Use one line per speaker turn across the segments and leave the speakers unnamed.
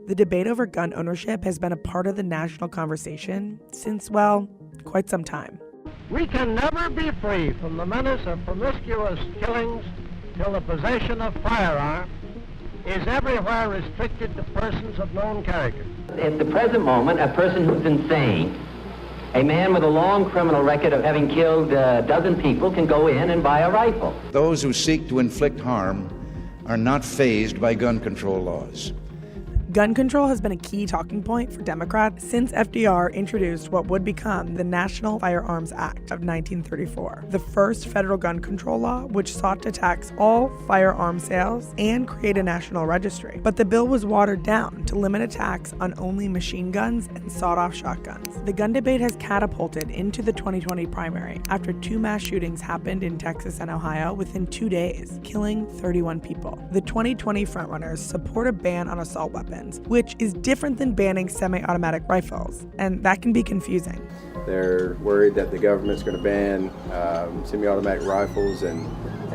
The debate over gun ownership has been a part of the national conversation since, well, quite some time.
We can never be free from the menace of promiscuous killings till the possession of firearms is everywhere restricted to persons of known character.
At the present moment, a person who's insane, a man with a long criminal record of having killed a dozen people, can go in and buy a rifle.
Those who seek to inflict harm are not fazed by gun control laws.
Gun control has been a key talking point for Democrats since FDR introduced what would become the National Firearms Act of 1934, the first federal gun control law which sought to tax all firearm sales and create a national registry. But the bill was watered down to limit a tax on only machine guns and sawed-off shotguns. The gun debate has catapulted into the 2020 primary after 2 mass shootings happened in Texas and Ohio within 2 days, killing 31 people. The 2020 frontrunners support a ban on assault weapons, which is different than banning semi-automatic rifles, and that can be confusing.
They're worried that the government's going to ban semi-automatic rifles and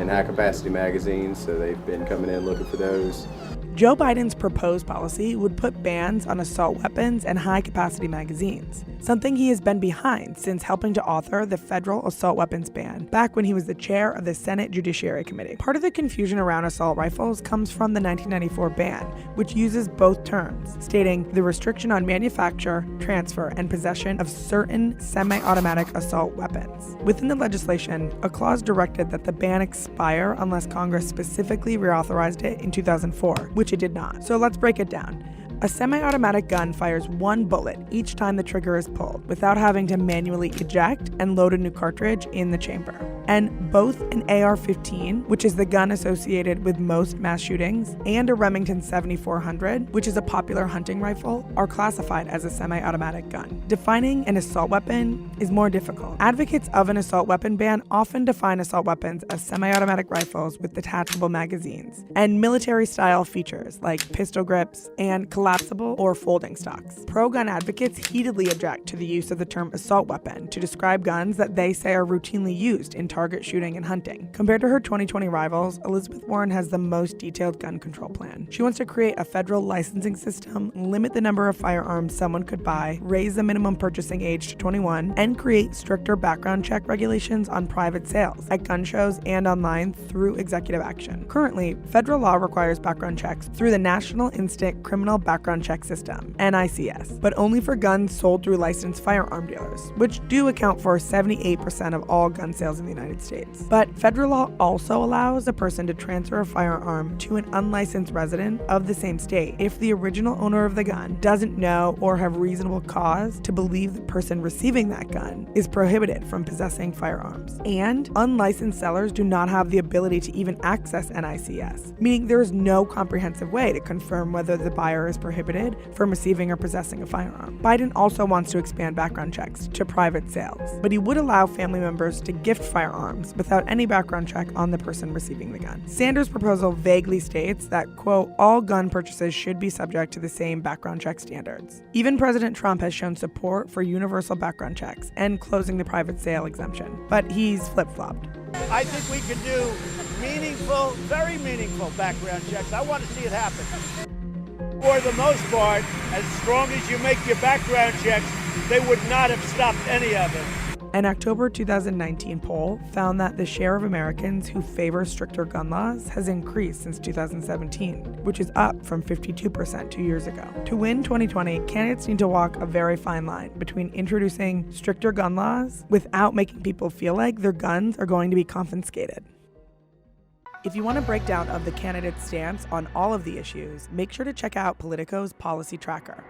high-capacity magazines, so they've been coming in looking for those.
Joe Biden's proposed policy would put bans on assault weapons and high-capacity magazines, something he has been behind since helping to author the federal assault weapons ban back when he was the chair of the Senate Judiciary Committee. Part of the confusion around assault rifles comes from the 1994 ban, which uses both terms, stating the restriction on manufacture, transfer, and possession of certain semi-automatic assault weapons. Within the legislation, a clause directed that the ban expire unless Congress specifically reauthorized it in 2004, which it did not. So let's break it down. A semi-automatic gun fires 1 bullet each time the trigger is pulled without having to manually eject and load a new cartridge in the chamber. And both an AR-15, which is the gun associated with most mass shootings, and a Remington 7400, which is a popular hunting rifle, are classified as a semi-automatic gun. Defining an assault weapon is more difficult. Advocates of an assault weapon ban often define assault weapons as semi-automatic rifles with detachable magazines and military-style features like pistol grips and collapsible or folding stocks. Pro-gun advocates heatedly object to the use of the term assault weapon to describe guns that they say are routinely used in target shooting and hunting. Compared to her 2020 rivals, Elizabeth Warren has the most detailed gun control plan. She wants to create a federal licensing system, limit the number of firearms someone could buy, raise the minimum purchasing age to 21, and create stricter background check regulations on private sales, at gun shows and online through executive action. Currently, federal law requires background checks through the National Instant Criminal Background Check System, NICS, but only for guns sold through licensed firearm dealers, which do account for 78% of all gun sales in the United States. But federal law also allows a person to transfer a firearm to an unlicensed resident of the same state if the original owner of the gun doesn't know or have reasonable cause to believe the person receiving that gun is prohibited from possessing firearms. And unlicensed sellers do not have the ability to even access NICS, meaning there is no comprehensive way to confirm whether the buyer is prohibited from receiving or possessing a firearm. Biden also wants to expand background checks to private sales, but he would allow family members to gift firearms without any background check on the person receiving the gun. Sanders' proposal vaguely states that, quote, all gun purchases should be subject to the same background check standards. Even President Trump has shown support for universal background checks and closing the private sale exemption, but he's flip-flopped.
I think we can do meaningful, very meaningful background checks. I want to see it happen. For the most part, as strong as you make your background checks, they would not have stopped any of it.
An October 2019 poll found that the share of Americans who favor stricter gun laws has increased since 2017, which is up from 52% 2 years ago. To win 2020, candidates need to walk a very fine line between introducing stricter gun laws without making people feel like their guns are going to be confiscated. If you want a breakdown of the candidate's stance on all of the issues, make sure to check out Politico's Policy Tracker.